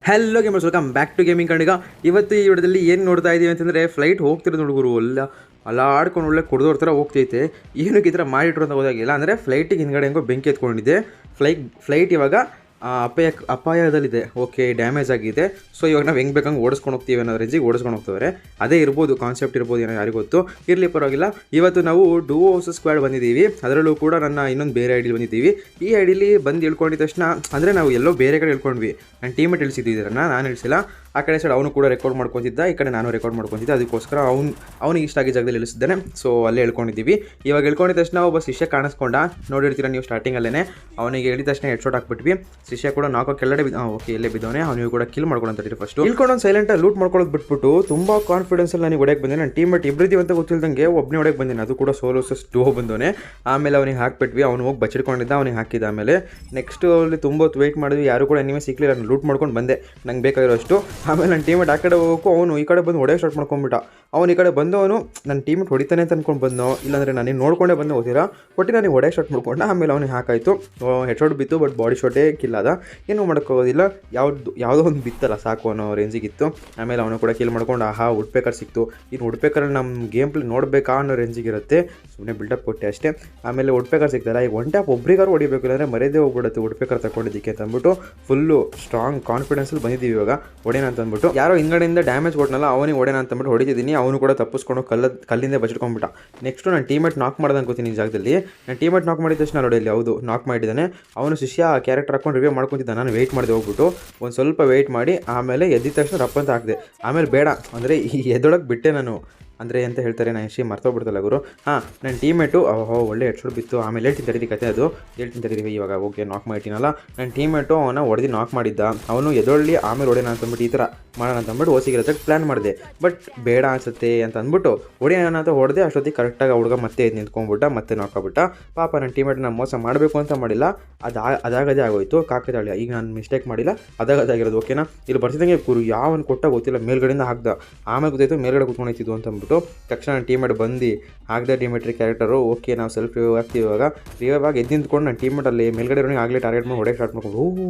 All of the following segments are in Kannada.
Hello gamers, welcome back to gaming ಕಣಿಗ. ಇವತ್ತು ಈ ವಿಡಿಯೋದಲ್ಲಿ ಏನು ನೋಡ್ತಾ ಇದ್ದೀವಿ ಅಂತಂದರೆ, ಫ್ಲೈಟ್ ಹೋಗ್ತಿರೋದು ಹುಡುಗರು ಅಲ್ಲ ಆಡ್ಕೊಂಡು ಒಳ್ಳೆ ಕುಡ್ದೋರ್ ಥರ ಹೋಗ್ತೈತೆ. ಏನಕ್ಕೆ ಈ ಥರ ಮಾಡಿಟ್ರು ಅಂತ ಗೊತ್ತಾಗಿಲ್ಲ. ಅಂದರೆ ಫ್ಲೈಟಿಗೆ ಹಿಂದ್ಗಡೆ ಹೆಂಗೋ ಬೆಂಕಿ ಎತ್ಕೊಂಡಿದೆ. ಫ್ಲೈಟ್ ಇವಾಗ ಅಪಾಯದಲ್ಲಿದೆ. ಓಕೆ, ಡ್ಯಾಮೇಜ್ ಆಗಿದೆ. ಸೊ ಇವಾಗ ನಾವು ಹೆಂಗೆ ಬೇಕಂಗೆ ಓಡಿಸ್ಕೊಂಡು ಹೋಗ್ತೀವಿ ಅನ್ನೋ ರೇಂಜಿಗೆ ಓಡಿಸ್ಕೊಂಡು ಹೋಗ್ತವ್ರೆ. ಅದೇ ಇರ್ಬೋದು, ಕಾನ್ಸೆಪ್ಟ್ ಇರ್ಬೋದು, ಏನೋ ಯಾರಿಗೂ ಗೊತ್ತು. ಇರಲಿ, ಪರವಾಗಿಲ್ಲ. ಇವತ್ತು ನಾವು ಡುವೋ ವರ್ಸಸ್ ಸ್ಕ್ವಾಡ್ ಬಂದಿದ್ದೀವಿ. ಅದರಲ್ಲೂ ಕೂಡ ನನ್ನ ಇನ್ನೊಂದು ಬೇರೆ ಐಡಿಲಿ ಬಂದಿದ್ದೀವಿ. ಈ ಐಡಿಲಿ ಬಂದು ಇಳ್ಕೊಂಡಿದ ತಕ್ಷಣ, ಅಂದರೆ ನಾವು ಎಲ್ಲೋ ಬೇರೆ ಕಡೆ ಇಳ್ಕೊಂಡ್ವಿ. ನನ್ನ ಟೀಮೇಟ್ ಇಳಿಸಿದ್ದಿದ್ರನ್ನ ನಾನು ಇಳಿಸಿಲ್ಲ. ಆ ಕಡೆ ಸೈಡ್ ಅವನು ಕೂಡ ರೆಕಾರ್ಡ್ ಮಾಡ್ಕೊತಿದ್ದ, ಈ ಕಡೆ ನಾನು ರೆಕಾರ್ಡ್ ಮಾಡ್ಕೊತಿದ್ದೆ. ಅದಕ್ಕೋಸ್ಕರ ಅವನಿಗೆ ಇಷ್ಟ ಆಗಿದ್ದ ಜಾಗದಲ್ಲಿ ಇಳಿಸಿದ್ದಾನೆ. ಸೊ ಅಲ್ಲೇ ಹೇಳ್ಕೊಂಡಿದ್ದೀವಿ. ಇವಾಗ ಹೇಳ್ಕೊಂಡಿದ್ದ ತಕ್ಷಣ ಒಬ್ಬ ಶಿಷ್ಯ ಕಾಣಿಸ್ಕೊಂಡ, ನೋಡಿರ್ತೀರ ನೀವು ಸ್ಟಾರ್ಟಿಂಗಲ್ಲೇ. ಅವನಿಗೆ ಹೇಳಿದ ತಕ್ಷಣ ಹೆಡ್ ಶಾಟ್ ಹಾಕ್ಬಿಟ್ವಿ. ಶಿಷ್ಯ ಕೂಡ ನಾಲ್ಕು ಕೆಳಗಡೆ ಓಕೆ, ಎಲ್ಲೇ ಬಿದ್ದವನೇ. ಅವನಿಗೆ ಕೂಡ ಕಿಲ್ ಮಾಡ್ಕೊಳ್ಳೋಂತ ಫಸ್ಟ್ ಇಳ್ಕೊಂಡು ಸೈಲೆಂಟಾಗಿ ಲೂಟ್ ಮಾಡ್ಕೊಳ್ಳೋದು ಬಿಟ್ಬಿಟ್ಟು ತುಂಬ ಕಾನ್ಫಿಡೆನ್ಸಲ್ಲಿ ನನಗೆ ಹೊಡೆಯಕ್ಕೆ ಬಂದೆ. ನನ್ನ ಟೀಮೇಟ್ ಇಬ್ಬರಿದ್ದೀವಿ ಅಂತ ಗೊತ್ತಿಲ್ದಂಗೆ ಒಬ್ಬನೇ ಹೊಡೆಯಕ್ಕೆ ಬಂದೇನೆ. ಅದು ಕೂಡ ಸೋಲೋ ಡುವೋ ಬಂದವನೇ. ಆಮೇಲೆ ಅವನಿಗೆ ಹಾಕ್ಬಿಟ್ವಿ. ಅವನು ಹೋಗಿ ಬಚ್ಚಿಡ್ಕೊಂಡಿದ್ದ, ಅವನಿಗೆ ಹಾಕಿದ. ಆಮೇಲೆ ನೆಕ್ಸ್ಟ್ ಅಲ್ಲಿ ತುಂಬ ಹೊತ್ತು ವೆಯ್ಟ್ ಮಾಡಿದ್ವಿ. ಯಾರು ಕೂಡ ಎನಿಮೆ ಸಿಕ್ಕಲಿಲ್ಲ. ನಾನು ಲೂಟ್ ಮಾಡ್ಕೊಂಡು ಬಂದೆ ನಂಗೆ ಬೇಕಾಗಿರೋಷ್ಟು. ಆಮೇಲೆ ನನ್ನ ಟೀಮೇಟ್ ಆ ಕಡೆ ಹೋಗೋಕ್ಕೂ ಅವನು ಈ ಕಡೆ ಬಂದು ಹೊಡೆಯೋ ಸ್ಟಾರ್ಟ್ ಮಾಡ್ಕೊಂಡ್ಬಿಟ್ಟ. ಅವನು ಈ ಕಡೆ ಬಂದವನು ನನ್ನ ಟೀಮೇಟ್ ಹೊಡಿತಾನೆ ಅಂತ ಅಂದ್ಕೊಂಡು ಬಂದೋ, ಇಲ್ಲಾಂದರೆ ನನಗೆ ನೋಡ್ಕೊಂಡೇ ಬಂದು ಹೋಗ್ತೀರಾ. ಒಟ್ಟು ನನಗೆ ಹೊಡೆಯೋ ಸ್ಟಾರ್ಟ್ ಮಾಡ್ಕೊಂಡ. ಆಮೇಲೆ ಅವನಿಗೆ ಹಾಕಾಯಿತು. ಹೆಡ್ ಶಾಟ್ ಬಿತ್ತು, ಬಟ್ ಬಾಡಿ ಶಾಟೇ ಕಿಲ್ ಆದ. ಏನೂ ಮಾಡೋಕ್ಕೋಗೋದಿಲ್ಲ. ಯಾವುದೋ ಒಂದು ಬಿತ್ತಲ್ಲ ಸಾಕು ಅನ್ನೋ ರೇಂಜಿಗಿತ್ತು. ಆಮೇಲೆ ಅವನು ಕೂಡ ಕಿಲ್ ಮಾಡ್ಕೊಂಡು ವುಡ್ ಪೇಕರ್ ಸಿಕ್ತು. ಇನ್ನು ವುಡ್ ಪೇಕರ್ ನಮ್ಮ ಗೇಮ್ ಪ್ಲೇ ನೋಡಬೇಕಾ ಅನ್ನೋ ರೇಂಜಿಗಿರುತ್ತೆ. ಸುಮ್ಮನೆ ಬಿಲ್ಡಪ್ ಕೊಟ್ಟೆ ಅಷ್ಟೇ. ಆಮೇಲೆ ವುಡ್ ಪೇಕರ್ ಸಿಗ್ತಲ್ಲ. ಈಗ ಒನ್ ಟ್ಯಾಪ್ ಒಬ್ರಿಗಾರು ಹೊಡಿಬೇಕು, ಇಲ್ಲಾಂದರೆ ಮರ್ಯಾದೆ ಹೋಗ್ಬಿಡುತ್ತೆ ವುಡ್ ಪೇಕರ್ ತಗೊಂಡಿದ್ದಕ್ಕೆ ಅಂತ ಅಂದ್ಬಿಟ್ಟು ಫುಲ್ಲು ಸ್ಟ್ರಾಂಗ್ ಕಾನ್ಫಿಡೆನ್ಸಲ್ಲಿ ಬಂದಿದ್ದೀವಿ ಇವಾಗ ಹೊಡೆಯೋಣ ಅಂತ ಅಂದ್ಬಿಟ್ಟು. ಯಾರೋ ಹಿಂಗಡೆಯಿಂದ ಡ್ಯಾಮೇಜ್ ಕೊಟ್ಟನಲ್ಲ, ಅವನಿಗೆ ಹೊಡೆಯೋಣ ಅಂತಂದ್ಬಿಟ್ಟು ಹೊಡಿತಿದ್ದೀನಿ. ಅವನು ಕೂಡ ತಪ್ಪಿಸ್ಕೊಂಡು ಕಲ್ಲಿಂದ ಬಚ್ಚಿಟ್ಕೊಂಡ್ಬಿಟ್ಟ. ನೆಕ್ಸ್ಟು ನನ್ನ ಟೀಮೇಟ್ ನಾಕ್ ಮಾಡ್ದೆ ಅನ್ಕೋತೀನಿ ಈ ಜಾಗದಲ್ಲಿ. ನನ್ನ ಟೀಮೇಟ್ ನಾಕ್ ಮಾಡಿದ ತಕ್ಷಣ ನೋಡಿ, ಹೌದು ನಾಕ್ ಮಾಡಿದ್ದಾನೆ. ಅವನು ಶಿಷ್ಯ ಕ್ಯಾರೆಕ್ಟರ್ ಹಾಕೊಂಡು ರಿವ್ಯೂ ಮಾಡ್ಕೊತಿದ್ದ. ನಾನು ವೆಯ್ಟ್ ಮಾಡಿದೆ ಹೋಗ್ಬಿಟ್ಟು ಒಂದು ಸ್ವಲ್ಪ ವೆಯ್ಟ್ ಮಾಡಿ ಆಮೇಲೆ ಎದ್ದಿದ ತಕ್ಷಣ ರಪ್ಪ ಅಂತ ಹಾಕಿದೆ. ಆಮೇಲೆ ಬೇಡ ಅಂದರೆ ಈ ಎದ್ದೊಳಗೆ ಬಿಟ್ಟೆ ನಾನು. ಅಂದರೆ ಅಂತ ಹೇಳ್ತಾರೆ, ನಾನು ಎಷ್ಟು ಮರ್ತೋಗ್ಬಿಡ್ತಲ್ಲ ಗುರು. ನನ್ನ ಟೀಮೇಟು ಒಳ್ಳೆ ಹೆಡ್ ಶಾಟ್ ಬಿತ್ತು. ಆಮೇಲೆ ಹೇಳ್ತೀನಿ ತಡೀರಿ ಕತೆ, ಅದು ಹೇಳ್ತೀನಿ ತಡೀರಿ. ಇವಾಗ ಓಕೆ, ನಾಕ್ ಮಾಡಿಟ್ಟಿನಲ್ಲ. ನನ್ನ ಟೀಮೇಟು ಅವನ ಹೊಡೆದು ನಾಕ್ ಮಾಡಿದ್ದ. ಅವನು ಎದೊಳ್ಳಿ ಆಮೇಲೆ ಹೊಡೆಯೋಣ ಅಂತಂದ್ಬಿಟ್ಟು ಈ ಥರ ಮಾಡೋಣ ಅಂತಂದ್ಬಿಟ್ಟು ಓಸಿಗಿರತ್ತೆ ಪ್ಲ್ಯಾನ್ ಮಾಡಿದೆ. ಬಟ್ ಬೇಡ ಅನ್ಸುತ್ತೆ ಅಂತ ಅಂದ್ಬಿಟ್ಟು ಹೊಡೆಯೋಣ ಅಂತ ಹೊಡೆದೆ. ಅಷ್ಟೊತ್ತಿಗೆ ಕರೆಕ್ಟಾಗಿ ಹುಡುಗ ಮತ್ತೆ ಎದ್ದು ನಿಂತ್ಕೊಂಡ್ಬಿಟ್ಟ, ಮತ್ತೆ ನಾಕಾಗ್ಬಿಟ್ಟ. ಪಾಪ ನನ್ನ ಟೀಮೇಟ್ ನಾನು ಮೋಸ ಮಾಡಬೇಕು ಅಂತ ಮಾಡಿಲ್ಲ, ಅದಾಗದೇ ಆಗೋಯ್ತು. ಕಾಕತಾಳಿ. ಈಗ ನಾನು ಮಿಸ್ಟೇಕ್ ಮಾಡಿಲ್ಲ, ಅದಾಗದಾಗಿರೋದು. ಓಕೆನಾ. ಇಲ್ಲಿ ಬರ್ತಿದ್ದಂಗೆ ಗುರು ಯಾವನು ಕೊಟ್ಟ ಗೊತ್ತಿಲ್ಲ, ಮೇಲ್ಗಡೆಯಿಂದ ಹಾಕ್ದ. ಆಮೇಲೆ ಗೊತ್ತಾಯ್ತು ಮೇಲ್ಗಡೆ ಕೂತ್ಕೊಂಡಿದ್ದು ಅಂತ ಅಂದ್ಬಿಟ್ಟು ತಕ್ಷಣ ನನ್ನ ಟೀಮೇಟ್ ಬಂದು ಆಗದೆ ಟೀಮೇಟ್ರಿ ಕ್ಯಾರೆಕ್ಟರು. ಓಕೆ, ನಾವು ಸೆಲ್ಫ್ ರಿವೈವ್ ಆಗ್ತೀವಿ. ಇವಾಗ ರಿವೈವ್ ಆಗಿ ಎದ್ದು ನಿಂತ್ಕೊಂಡು ನನ್ನ ಟೀಮೇಟಲ್ಲಿ ಮೇಲ್ಗಡೆ ಆಗಲೇ ಟಾರ್ಗೆಟ್ ಮಾಡಿ ಹೊಡೆಯಕ್ಕೆ ಸ್ಟಾರ್ಟ್ ಮಾಡ್ಕೊಂಡು,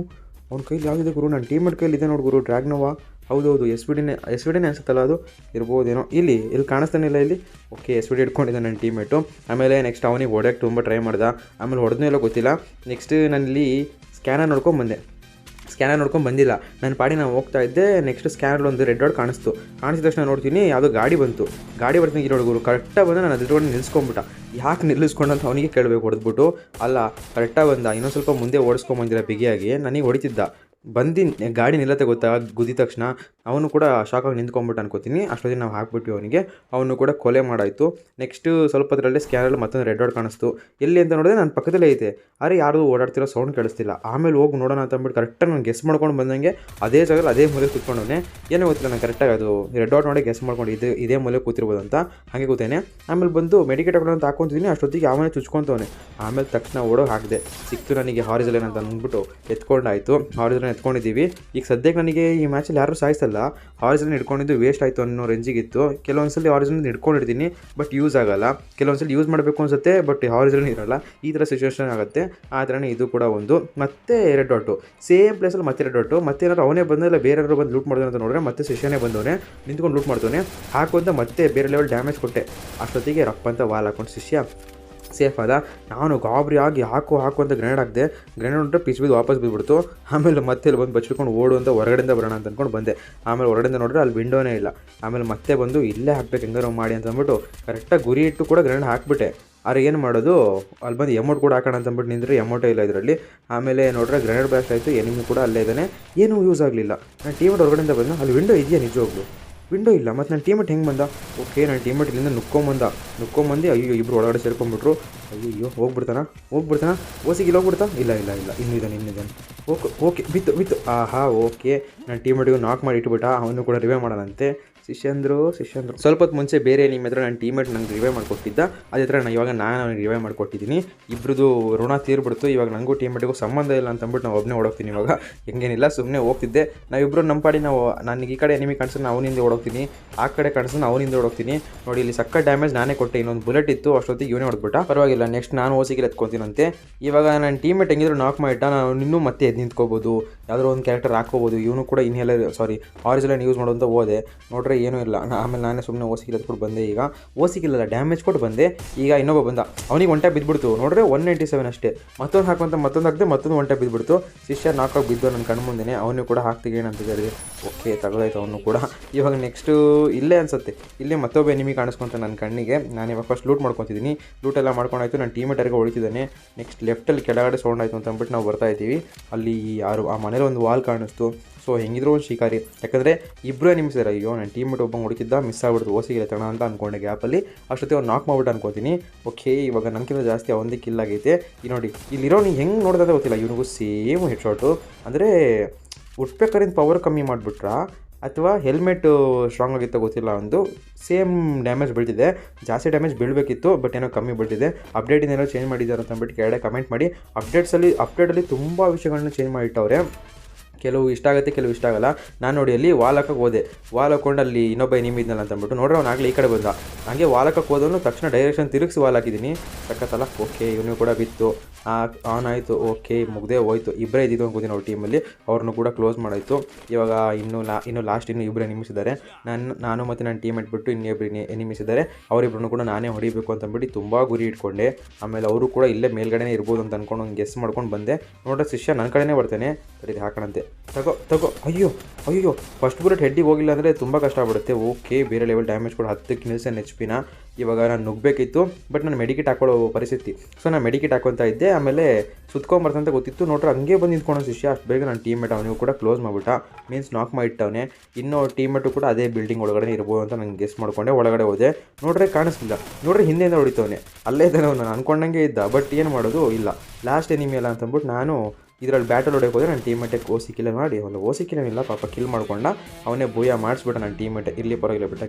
ಅವ್ನ ಕೈಲಿ ಯಾವ್ದಿದೆ ಗುರು, ನನ್ನ ಟೀಮೇಟ್ ಕೈಲಿ ಇದೆ ನೋಡಿ ಗುರು, ಡ್ರ್ಯಾಗ್ನೋವಾ. ಹೌದೌದು, ಎಸ್ ವಿ ಡಿನೇ ಅನ್ಸುತ್ತಲ್ಲ, ಅದು ಇರ್ಬೋದೇನೋ. ಇಲ್ಲಿ ಕಾಣಿಸ್ತಾನೆ ಇಲ್ಲ ಇಲ್ಲಿ. ಓಕೆ, ಎಸ್ ವಿ ಡಿ ಇಟ್ಕೊಂಡಿದ್ದೆ ನನ್ನ ಟೀಮೇಟು. ಆಮೇಲೆ ನೆಕ್ಸ್ಟ್ ಅವನಿಗೆ ಹೊಡೆಯೋಕ್ಕೆ ತುಂಬ ಟ್ರೈ ಮಾಡ್ದೆ. ಆಮೇಲೆ ಹೊಡೆದ್ನೂ ಎಲ್ಲ ಗೊತ್ತಿಲ್ಲ. ನೆಕ್ಸ್ಟ್ ನಾನಿಲ್ಲಿ ಸ್ಕ್ಯಾನರ್ ನೋಡ್ಕೊಂಡು ಬಂದಿಲ್ಲ. ನನ್ನ ಪಾಡಿ ನಾನು ಹೋಗ್ತಾ ಇದ್ದೆ. ನೆಕ್ಸ್ಟ್ ಸ್ಕ್ಯಾನರ್ ಒಂದು ರೆಡ್ ಡಾಟ್ ಕಾಣಿಸಿದ ತಕ್ಷಣ ನೋಡ್ತೀನಿ ಯಾವುದೋ ಗಾಡಿ ಬರ್ತೀನಿ ಹುಡುಗರು. ಕರೆಕ್ಟಾಗಿ ಬಂದು ನಾನು ಅದ್ರೊಳಗೆ ನಿಲ್ಲಿಸ್ಕೊಂಡ್ಬಿಟ್ಟ. ಯಾಕೆ ನಿಲ್ಲಿಸ್ಕೊಂಡಂತ ಅವನಿಗೆ ಕೇಳಬೇಕು ಹೊಡೆದ್ಬಿಟ್ಟು. ಅಲ್ಲ, ಕರೆಕ್ಟಾಗಿ ಬಂದ. ಇನ್ನೊಂದು ಸ್ವಲ್ಪ ಮುಂದೆ ಓಡಿಸ್ಕೊಂಬಂದಿರ ಬಿಗಿಯಾಗಿ ನನಗೆ ಹೊಡಿತಿದ್ದ. ಗಾಡಿ ನಿಲ್ಲತ್ತೆ ಗೊತ್ತಾ, ಗುದ್ದಿದ ತಕ್ಷಣ ಅವನು ಕೂಡ ಶಾಕಾಗಿ ನಿಂತ್ಕೊಂಡ್ಬಿಟ್ಟು ಅನ್ಕೋತೀನಿ. ಅಷ್ಟೊತ್ತಿಗೆ ನಾವು ಹಾಕ್ಬಿಟ್ವಿ ಅವನಿಗೆ. ಅವನು ಕೂಡ ಕೊಲೆ ಮಾಡಾಯಿತು. ನೆಕ್ಸ್ಟ್ ಸ್ವಲ್ಪ ಅದರಲ್ಲೇ ಸ್ಕ್ಯಾನಲ್ಲಿ ಮತ್ತೊಂದು ರೆಡ್ ಡಾಟ್ ಕಾಣಿಸ್ತು. ಎಲ್ಲಿ ಅಂತ ನೋಡಿದ್ರೆ ನನ್ನ ಪಕ್ಕದಲ್ಲೇ ಐತೆ. ಅರೆ ಯಾರು ಓಡಾಡ್ತಿರೋ ಸೌಂಡ್ ಕೇಳಿಸ್ತಿಲ್ಲ. ಆಮೇಲೆ ಹೋಗಿ ನೋಡೋಣ ಅಂತ ಅಂದ್ಬಿಟ್ಟು ಕರೆಕ್ಟಾಗಿ ನಾನು ಗೆಸ್ ಮಾಡ್ಕೊಂಡು ಬಂದಂಗೆ ಅದೇ ಜಾಗದಲ್ಲಿ ಅದೇ ಮೂಲೆ ಕೂತ್ಕೊಂಡವನೇ. ಏನೋ ಗೊತ್ತಿಲ್ಲ, ನಾನು ಕರೆಕ್ಟಾಗಿ ಅದು ರೆಡ್ ಡಾಟ್ ನೋಡಿ ಗೆಸ್ ಮಾಡ್ಕೊಂಡು ಇದೇ ಮೂಲೆ ಕೂತಿರ್ಬೋದು ಅಂತ ಹಾಗೆ ಕೂತೇನೆ. ಆಮೇಲೆ ಬಂದು ಮೆಡಿಕೇಟ್ ಹಾಕೊಂಡು ಅಂತ ಹಾಕೊತಿದ್ದೀನಿ. ಅಷ್ಟೊತ್ತಿಗೆ ಅವನೇ ಚುಚ್ಕೊತವನೆ. ಆಮೇಲೆ ತಕ್ಷಣ ಓಡೋ ಹಾಕಿದೆ. ಸಿಕ್ತು ನನಗೆ ಹಾರಿಜನ್ ಅಂತ ಅಂದ್ಬಿಟ್ಟು ಎತ್ಕೊಂಡಾಯಿತು. ಹಾರಿಜನ್ ಎತ್ಕೊಂಡಿದ್ದೀವಿ. ಈಗ ಸದ್ಯಕ್ಕೆ ನನಗೆ ಈ ಮ್ಯಾಚಲ್ಲಿ ಯಾರೂ ಸಾಯಿಸಲ್ಲ. ಹಾರಿಜನ್ ಹಿಡ್ಕೊಂಡಿದ್ದು ವೇಸ್ಟ್ ಆಯಿತು ಅನ್ನೋ ರೇಂಜಿಗಿತ್ತು. ಕೆಲವೊಂದ್ಸಲಿ ಹಾರಿಜನ್ ಹಿಡ್ಕೊಂಡಿರ್ತೀನಿ, ಬಟ್ ಯೂಸ್ ಆಗಲ್ಲ. ಕೆಲವೊಂದ್ಸಲಿ ಯೂಸ್ ಮಾಡಬೇಕು ಅನ್ಸುತ್ತೆ, ಬಟ್ ಹಾರಿಜನ್ ಇರಲ್ಲ. ಈ ಥರ ಸಿಚುವೇಶನ್ ಆಗುತ್ತೆ. ಆ ಥರನೇ ಇದು ಕೂಡ ಒಂದು. ಮತ್ತೆ ರೆಡ್ ಡಾಟು ಸೇಮ್ ಪ್ಲೇಸಲ್ಲಿ ಮತ್ತೆ ರೆಡ್ ಡಾಟು. ಮತ್ತೆ ಏನಾದ್ರು ಅವನೇ ಬಂದಲ್ಲ, ಬೇರೆಯವರು ಬಂದು ಲೂಟ್ ಮಾಡಿದ್ರು ಅಂತ ನೋಡಿದ್ರೆ ಮತ್ತೆ ಶಿಷ್ಯನೇ ಬಂದವನೇ ನಿಂತ್ಕೊಂಡು ಲೂಟ್ ಮಾಡ್ತಾನೆ. ಹಾಕೋಂತ ಮತ್ತೆ ಬೇರೆ ಲೆವೆಲ್ ಡ್ಯಾಮೇಜ್ ಕೊಟ್ಟೆ. ಅಷ್ಟೊತ್ತಿಗೆ ರಪ್ಪ ಅಂತ ವಾಲ್ ಹಾಕೊಂಡು ಶಿಷ್ಯ ಸೇಫ್ ಆದ. ನಾನು ಗಾಬರಿ ಆಗಿ ಹಾಕು ಅಂತ ಗ್ರೆನೇಡ್ ಹಾಕಿದೆ. ಗ್ರೆನೇಡ್ ಉಂಟು ಪಿಚ್ ಬಿದ್ದು ವಾಪಸ್ ಬಿದ್ದುಬಿಡ್ತು. ಆಮೇಲೆ ಮತ್ತೆ ಇಲ್ಲಿ ಬಂದು ಬಚ್ಚಿಡ್ಕೊಂಡು ಓಡು ಅಂತ ಹೊರಗಡೆಯಿಂದ ಬರೋಣ ಅಂತ ಅಂದ್ಕೊಂಡು ಬಂದೆ. ಆಮೇಲೆ ಹೊರಗಡೆಯಿಂದ ನೋಡಿದ್ರೆ ಅಲ್ಲಿ ವಿಂಡೋನೇ ಇಲ್ಲ. ಆಮೇಲೆ ಮತ್ತೆ ಬಂದು ಇಲ್ಲೇ ಹಾಕ್ಬೇಕು ಹೆಂಗಾರು ಮಾಡಿ ಅಂತ ಅಂದ್ಬಿಟ್ಟು ಕರೆಕ್ಟಾಗಿ ಗುರಿ ಇಟ್ಟು ಕೂಡ ಗ್ರೆನೇಡ್ ಹಾಕ್ಬಿಟ್ಟೆ. ಆದರೆ ಏನು ಮಾಡೋದು, ಅಲ್ಲಿ ಬಂದು ಎಮೌಂಟ್ ಕೂಡ ಹಾಕೋಣ ಅಂತ ಅಂದ್ಬಿಟ್ಟು ನಿಂದರೆ ಎಮೌಂಟೇ ಇಲ್ಲ ಇದರಲ್ಲಿ. ಆಮೇಲೆ ನೋಡ್ರೆ ಗ್ರೆನೇಡ್ ಬ್ಲಾಸ್ಟ್ ಆಯಿತು. ಎನಿಮಿ ಕೂಡ ಅಲ್ಲೇ ಇದ್ದಾನೆ. ಏನೂ ಯೂಸ್ ಆಗಲಿಲ್ಲ. ನಾನು ಟೀಮೇಟ್ ಹೊರಗಡೆಯಿಂದ ಬಂದು ಅಲ್ಲಿ ವಿಂಡೋ ಇದೆಯಾ, ನಿಜವಾಗ್ಲು ವಿಂಡೋ ಇಲ್ಲ. ಮತ್ತು ನನ್ನ ಟೀಮೇಟ್ ಹೆಂಗೆ ಬಂದ? ಓಕೆ, ನನ್ನ ಟೀಮೇಟ್ ಇಲ್ಲಿಂದ ನುಕ್ಕೊಂಬಂದು ಅಯ್ಯೋ ಇಬ್ಬರು ಒಳಗಡೆ ಸೇರ್ಕೊಂಡ್ಬಿಟ್ರು. ಅಯ್ಯೋ ಹೋಗ್ಬಿಡ್ತಾನ ಓಸಿಗಿಲ್ಲ ಹೋಗ್ಬಿಡ್ತಾ? ಇಲ್ಲ ಇನ್ನಿದ್ದಾನೆ. ಓಕೆ ಬಿತ್ತು. ಓಕೆ, ನನ್ನ ಟೀಮೇಟಿಗೂ ನಾಕ್ ಮಾಡಿ ಇಟ್ಬಿಟ್ಟ. ಅವನು ಕೂಡ ರಿವೈವ್ ಮಾಡೋಣಂತೆ. ಶಿಷ್ಯಂದ್ರು ಸ್ವಲ್ಪ ಹೊತ್ತು ಮುಂಚೆ ಬೇರೆ ನಿಮ್ಮ ಹತ್ರ ನನ್ನ ಟೀಮೇಟ್ ನಂಗೆ ರಿವೈವ್ ಮಾಡಿಕೊಟ್ಟಿದ್ದ, ಅದೇ ಥರ ಇವಾಗ ನಾನು ಅವನಿಗೆ ರಿವೈವ್ ಮಾಡಿಕೊಟ್ಟಿದ್ದೀನಿ. ಇಬ್ಬರದು ಋಣ ತೀರ್ಬಿಡ್ತು. ಇವಾಗ ನನಗೂ ಟೀಮೇಟಿಗೂ ಸಂಬಂಧ ಇಲ್ಲ ಅಂತಂದ್ಬಿಟ್ಟು ನಾವು ಒಬ್ಬನೇ ಓಡೋಗ್ತೀನಿ. ಇವಾಗ ಹೆಂಗೇನಿಲ್ಲ, ಸುಮ್ಮನೆ ಹೋಗ್ತಿದ್ದೆ. ನಾವಿಬ್ಬರು ನಮ್ಮ ಪಾಡಿ ನಾವು, ನನಗೆ ಈ ಕಡೆ ಎನಿಮಿ ಕಾಣಿಸಿದ್ರೆ ಅವನಿಂದ ಓಡೋಗ್ತೀನಿ, ಆ ಕಡೆ ಕಾಣಿಸಿದ್ರೆ ಅವನಿಂದ ಓಡೋಗ್ತೀನಿ. ನೋಡಿ ಇಲ್ಲಿ ಸಕ್ಕ ಡ್ಯಾಮೇಜ್ ನಾನೇ ಕೊಟ್ಟೆ. ಇನ್ನೊಂದು ಬುಲೆಟ್ ಇತ್ತು, ಅಷ್ಟೊತ್ತಿಗೆ ಇವನೇ ಹೊಡೆದ್ಬಿಟ್ಟ. ಪರವಾಗಿಲ್ಲ, ನೆಕ್ಸ್ಟ್ ನಾನು ಓಸಿಗೆ ಎತ್ಕೊತೀನಂತೆ. ಇವಾಗ ನನ್ನ ಟೀಮೇಟ್ ಹೆಂಗಿದ್ರು ನಾಕ್ ಮಾಡಿಟ್ಟ, ನಾನು ಇನ್ನೂ ಮತ್ತೆ ಎದ್ದು ನಿಂತ್ಕೋಬೋದು, ಯಾವುದೋ ಒಂದು ಕ್ಯಾರೆಕ್ಟರ್ ಹಾಕ್ಕೋಬೋದು. ಇವನು ಕೂಡ ಆರಿಜಿನಲ್ ಯೂಸ್ ಮಾಡೋಂತ ಹೋದೆ, ನೋಡ್ರೆ ಏನೂ ಇಲ್ಲ. ಆಮೇಲೆ ನಾನೇ ಸುಮ್ಮನೆ ಓಸಿಗೆ ಎತ್ಕೊಟ್ಟು ಬಂದೆ. ಈಗ ಓಸಿಗಿಲ್ಲ, ಡ್ಯಾಮೇಜ್ ಕೊಟ್ಟು ಬಂದೆ. ಈಗ ಇನ್ನೊಬ್ಬ ಬಂದ, ಅವನಿಗೆ ಒಂಟೆ ಬಿದ್ದುಬಿಡ್ತು. ನೋಡ್ರೆ 197 ಅಷ್ಟೇ. ಮತ್ತೊಂದು ಹಾಕುವಂತ ಮತ್ತೊಂದು ಹಾಕಿದೆ, ಮತ್ತೊಂದು ಒಂಟೆ ಬಿದ್ದುಬಿಡ್ತು. ಶಿಷ್ಯ ನಾಲ್ಕಾಗಿ ಬಿದ್ದು ನನ್ನ ಕಣ್ಣು ಮುಂದೆನೆ. ಅವನು ಕೂಡ ಹಾಕ್ತಿಗೆ ಏನಂತಿದ್ದಾರೆ. ಓಕೆ, ತಗೊಳ್ಳಾಯ್ತು ಅವನು ಕೂಡ. ಇವಾಗ ನೆಕ್ಸ್ಟು ಇಲ್ಲೇ ಅನ್ಸುತ್ತೆ, ಇಲ್ಲೇ ಮತ್ತೊಬ್ಬ ಎನಿಮಿ ಕಾಣಿಸ್ಕೊಂತ ನನ್ನ ಕಣ್ಣಿಗೆ. ನಾನು ಇವಾಗ ಫಸ್ಟ್ ಲೂಟ್ ಮಾಡ್ಕೊತಿದ್ದೀನಿ. ಲೂಟ್ ಎಲ್ಲ ಮಾಡ್ಕೊಂಡಾಯ್ತು. ನನ್ನ ಟೀಮೇಟರ್ಗೆ ಹೊಳಿತಿದ್ದಾನೆ. ನೆಕ್ಸ್ಟ್ ಲೆಫ್ಟಲ್ಲಿ ಕೆಳಗಡೆ ಸೌಂಡ್ ಆಯಿತು ಅಂತ ಅಂದ್ಬಿಟ್ಟು ನಾವು ಬರ್ತಾ ಇದ್ದೀವಿ. ಅಲ್ಲಿ ಯಾರು ಆ ಮನೇಲಿ ಒಂದು ವಾಲ್ ಕಾಣಿಸ್ತು. ಸೊ ಹೆಂಗಿದ್ರು ಒಂದು ಶಿಕಾರಿ, ಯಾಕಂದರೆ ಇಬ್ಬರು ನಿಮಿಷ ಅಯ್ಯೋ ನನ್ನ ಟೀಮೇಟ್ ಒಬ್ಬ ಹೊಡಿತಿದ್ದ, ಮಿಸ್ ಆಗ್ಬಿಡ್ತು, ಓಸಿಗೆ ತಣ ಅಂತ ಅಂದ್ಕೊಂಡೆ ಗ್ಯಾಪಲ್ಲಿ. ಅಷ್ಟೊತ್ತಿಗೆ ಅವ್ನು ನಾಕ್ ಮಾಡ್ಬಿಟ್ಟು ಅನ್ಕೋತೀನಿ. ಓಕೆ, ಇವಾಗ ನನಗಿಂತ ಜಾಸ್ತಿ ಅವನದೇ ಕಿಲ್ ಆಗೈತೆ. ಈ ನೋಡಿ ಇಲ್ಲಿರೋ ನೀವು ಹೆಂಗೆ ನೋಡ್ದೆ ಗೊತ್ತಿಲ್ಲ, ಇವನಿಗೂ ಸೇಮ್ ಹೆಡ್ ಶಾಟು. ಅಂದರೆ ಉಟ್ಬೇಕಾರಿಂದ ಪವರ್ ಕಮ್ಮಿ ಮಾಡಿಬಿಟ್ರಾ ಅಥವಾ ಹೆಲ್ಮೆಟ್ ಸ್ಟ್ರಾಂಗ್ ಆಗಿತ್ತ ಗೊತ್ತಿಲ್ಲ. ಒಂದು ಸೇಮ್ ಡ್ಯಾಮೇಜ್ ಬೀಳ್ತಿದೆ, ಜಾಸ್ತಿ ಡ್ಯಾಮೇಜ್ ಬೀಳಬೇಕಿತ್ತು, ಬಟ್ ಏನೋ ಕಮ್ಮಿ ಬೀಳ್ತಿದೆ. ಅಪ್ಡೇಟಿನೇನೋ ಚೇಂಜ್ ಮಾಡಿದ್ದಾರೆ ಅಂತ ಅಂದ್ಬಿಟ್ಟು ಕೆಳಗಡೆ ಕಮೆಂಟ್ ಮಾಡಿ. ಅಪ್ಡೇಟಲ್ಲಿ ತುಂಬ ವಿಷಯಗಳನ್ನ ಚೇಂಜ್ ಮಾಡಿಟ್ಟವ್ರೆ. ಕೆಲವು ಇಷ್ಟ ಆಗುತ್ತೆ, ಕೆಲವು ಇಷ್ಟ ಆಗಲ್ಲ. ನಾನು ನೋಡಿ ಅಲ್ಲಿ ವಾಲ್ ಹಾಕಕ್ಕೆ ಹೋದೆ, ವಾಲ್ ಹಾಕೊಂಡು ಅಲ್ಲಿ ಇನ್ನೊಬ್ಬ ಎನಿಮಿ ಇದ್ನಲ್ಲ ಅಂತಂದ್ಬಿಟ್ಟು ನೋಡ್ರೆ ಅವ್ನು ಆಗಲಿ ಈ ಕಡೆ ಬಂದ. ಹಾಗೆ ವಾಲ್ ಹಾಕಕ್ಕೆ ಹೋದವನು ತಕ್ಷಣ ಡೈರೆಕ್ಷನ್ ತಿರುಗಿಸಿ ವಾಲ್ ಹಾಕಿದ್ದೀನಿ. ಸಕ್ಕತ್ತಲ್ಲ. ಓಕೆ, ಇವನು ಕೂಡ ಬಿತ್ತು, ಆನ್ ಆಯಿತು. ಓಕೆ, ಮುಗ್ದೇ ಹೋಯ್ತು. ಇಬ್ಬರೇ ಇದ್ದಿದ್ದು ಅನ್ಕೋತೀನಿ ಅವ್ರ ಟೀಮಲ್ಲಿ, ಅವ್ರನ್ನೂ ಕೂಡ ಕ್ಲೋಸ್ ಮಾಡಾಯಿತು. ಇವಾಗ ಇನ್ನೂ ಲಾಸ್ಟ್ ಇಬ್ಬರು ಎನಿಮಿಸ್ ಇದ್ದಾರೆ. ನಾನು ಮತ್ತು ನನ್ನ ಟೀಮ್ ಇಟ್ಬಿಟ್ಟು ಇನ್ನಿಬ್ಬರು ಎನಿಮಿಸ್ ಇದ್ದಾರೆ. ಅವರಿಬ್ಬರನ್ನು ಕೂಡ ನಾನೇ ಹೊಡಿಬೇಕು ಅಂತಂದ್ಬಿಟ್ಟು ತುಂಬ ಗುರಿ ಇಟ್ಕೊಂಡೆ. ಆಮೇಲೆ ಅವರು ಕೂಡ ಇಲ್ಲೇ ಮೇಲ್ಗಡೆ ಇರ್ಬೋದು ಅಂತ ಅಂದ್ಕೊಂಡು ಒಂದು ಗೆಸ್ ಮಾಡ್ಕೊಂಡು ಬಂದೆ. ನೋಡ್ರೆ ಶಿಷ್ಯ ನನ್ನ ಕಡೆನೇ ಬರ್ತಾನೆ. ಸರಿ ಹಾಕೋಣಂತೆ, ತಗೋ. ಅಯ್ಯೋ ಫಸ್ಟ್ ಬುಲೆಟ್ ಹೆಡ್ಡಿಗೆ ಹೋಗಿಲ್ಲ ಅಂದರೆ ತುಂಬ ಕಷ್ಟ ಆಗ್ಬಿಡುತ್ತೆ. ಓಕೆ, ಬೇರೆ ಲೆವೆಲ್ ಡ್ಯಾಮೇಜ್ ಕೂಡ 10ಕ್ಕೆ ನಿಲ್ಸೇನೆ HP ನ. ಇವಾಗ ನಾನು ನುಗ್ಗಬೇಕಿತ್ತು, ಬಟ್ ನಾನು ಮೆಡಿಕಿಟ್ ಹಾಕೊಳ್ಳೋ ಪರಿಸ್ಥಿತಿ. ಸೊ ನಾನು ಮೆಡಿಕಿಟ್ ಹಾಕೊತಾ ಇದ್ದೆ. ಆಮೇಲೆ ಸುತ್ಕೊಂಬರ್ತಂತ ಗೊತ್ತಿತ್ತು. ನೋಡ್ರೆ ಹಂಗೆ ಬಂದು ನಿಂತ್ಕೊಂಡು ಶಿಷ್ಯ ಅಷ್ಟು ಬೇಗ ನನ್ನ ಟೀಮೇಟ್ ಅವನಿಗೂ ಕೂಡ ಕ್ಲೋಸ್ ಮಾಡಿಬಿಟ್ಟ, ಮೀನ್ಸ್ ನಾಕ್ ಮಾಡಿಟ್ಟವನೇ. ಇನ್ನೂ ಟೀಮೇಟು ಕೂಡ ಅದೇ ಬಿಲ್ಡಿಂಗ್ ಒಳಗಡೆ ಇರ್ಬೋದು ಅಂತ ನಂಗೆ ಗೆಸ್ ಮಾಡ್ಕೊಂಡೆ. ಒಳಗಡೆ ಹೋದೆ, ನೋಡ್ರೆ ಕಾಣಿಸ್ಲಿಲ್ಲ. ನೋಡ್ರೆ ಹಿಂದೆಯಿಂದ ಹೊಡಿತವನೆ, ಅಲ್ಲೇ ಇದ್ದಾನೆ ಅವನು. ನಾನು ಅಂದ್ಕೊಂಡಂಗೆ ಇದ್ದ, ಬಟ್ ಏನು ಮಾಡೋದು ಇಲ್ಲ. ಲಾಸ್ಟ್ ಎನಿಮಿ ಅಲ್ಲ ಅಂತಂದ್ಬಿಟ್ಟು ನಾನು ಇದರಲ್ಲಿ ಬ್ಯಾಟಲ್ ಹೊಡೆಯೋಕೆ ಹೋದರೆ ನನ್ನ ಟೀಮೇಟಿಗೆ ಓಸಿ ಕಿಲ್ ಮಾಡಿ, ಒಂದು ಓಸಿ ಕಿಲ್ ಇಲ್ಲ ಪಾಪ ಕಿಲ್ ಮಾಡ್ಕೊಂಡ. ಅವನೇ ಭೂಯ ಮಾಡಿಸ್ಬಿಟ್ಟ ನನ್ನ ಟೀಮೇಟ್. ಇಲ್ಲಿ ಪರವಾಗಿಲ್ಲ ಬಿಟ್ಟ.